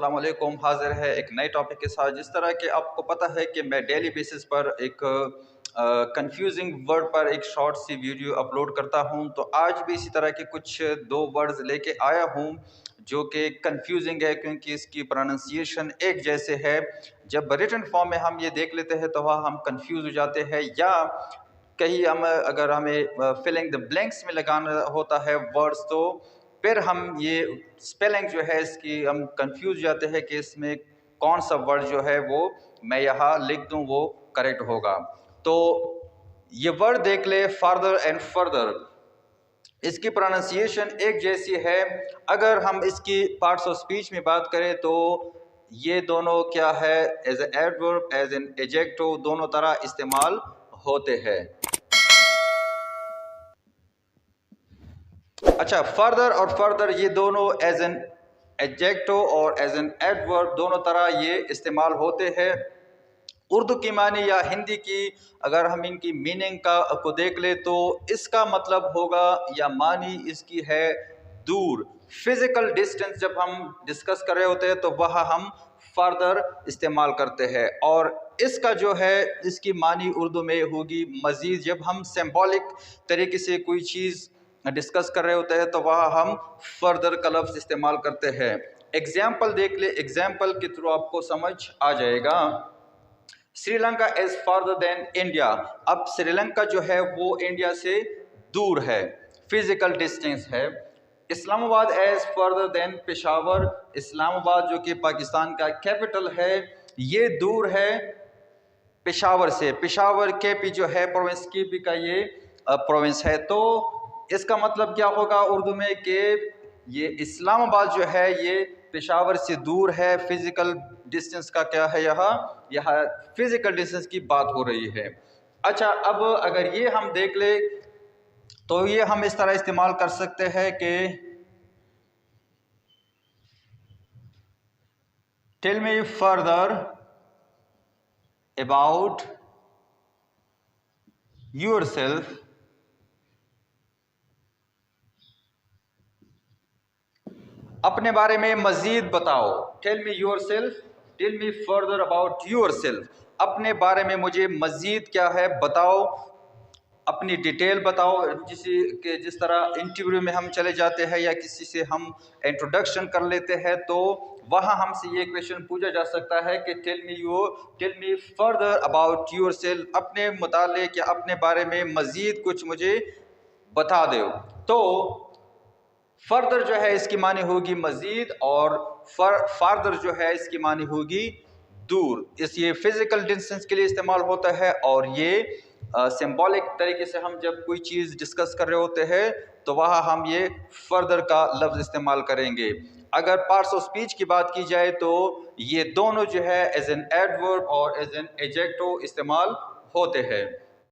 अस्सलाम वालेकुम। हाजिर है एक नए टॉपिक के साथ। जिस तरह के आपको पता है कि मैं डेली बेसिस पर एक कंफ्यूजिंग वर्ड पर एक शॉर्ट सी वीडियो अपलोड करता हूं, तो आज भी इसी तरह के कुछ दो वर्ड्स लेके आया हूं जो कि कंफ्यूजिंग है क्योंकि इसकी प्रोनाउंसिएशन एक जैसे है। जब रिटन फॉर्म में हम ये देख लेते हैं तो वह हम कंफ्यूज हो जाते हैं, या कहीं हम अगर हमें फिलिंग द ब्लैंक्स में लगाना होता है वर्ड्स, तो फिर हम ये स्पेलिंग जो है इसकी हम कंफ्यूज जाते हैं कि इसमें कौन सा वर्ड जो है वो मैं यहाँ लिख दूँ वो करेक्ट होगा। तो ये वर्ड देख ले, फार्दर एंड फर्दर, इसकी प्रोनाउंसिएशन एक जैसी है। अगर हम इसकी पार्ट्स ऑफ स्पीच में बात करें तो ये दोनों क्या है, as a adverb as an adjective दोनों तरह इस्तेमाल होते हैं। अच्छा, फर्दर और फर्दर ये दोनों एज एन एडजेक्टिव और एज एन एडवर्ब दोनों तरह ये इस्तेमाल होते हैं। उर्दू की मानी या हिंदी की अगर हम इनकी मीनिंग को देख ले तो इसका मतलब होगा या मानी इसकी है दूर। फिजिकल डिस्टेंस जब हम डिस्कस कर रहे होते हैं तो वह हम फर्दर इस्तेमाल करते हैं, और इसका जो है इसकी मानी उर्दू में होगी मज़ीद। जब हम सिंबॉलिक तरीके से कोई चीज़ डिस्कस कर रहे होते हैं तो वह हम फर्दर का लफ्ज़ इस्तेमाल करते हैं। एग्जाम्पल देख ले, एग्जाम्पल के थ्रू आपको समझ आ जाएगा। Sri Lanka is further than India. अब श्रीलंका जो है वो इंडिया से दूर है, फिजिकल डिस्टेंस है। Islamabad as further than Peshawar. Islamabad जो कि पाकिस्तान का कैपिटल है, ये दूर है पेशावर से। पेशावर के पी जो है प्रोविंस की पी का ये प्रोविंस है। तो इसका मतलब क्या होगा उर्दू में कि ये इस्लामाबाद जो है ये पेशावर से दूर है। फिजिकल डिस्टेंस का क्या है, यहाँ फिजिकल डिस्टेंस की बात हो रही है। अच्छा, अब अगर ये हम देख ले तो ये हम इस तरह इस्तेमाल कर सकते हैं कि tell me further about yourself. अपने बारे में मजीद बताओ। Tell me yourself, tell me further about yourself. अपने बारे में मुझे मजीद क्या है बताओ, अपनी डिटेल बताओ। जिस तरह इंटरव्यू में हम चले जाते हैं या किसी से हम इंट्रोडक्शन कर लेते हैं तो वहाँ हमसे ये क्वेश्चन पूछा जा सकता है कि tell me further about yourself. अपने मुतालिक या अपने बारे में मजीद कुछ मुझे बता दो। तो फर्दर जो है इसकी मानी होगी मजीद, और फार्दर जो है इसकी मानी होगी दूर। ये फिजिकल डिस्टेंस के लिए इस्तेमाल होता है, और ये सिंबॉलिक तरीके से हम जब कोई चीज़ डिस्कस कर रहे होते हैं तो वहाँ हम ये फर्दर का लफ्ज़ इस्तेमाल करेंगे। अगर पार्ट्स ऑफ स्पीच की बात की जाए तो ये दोनों जो है एज एन एडवर्ब और एज एन एडजेक्टिव इस्तेमाल होते हैं।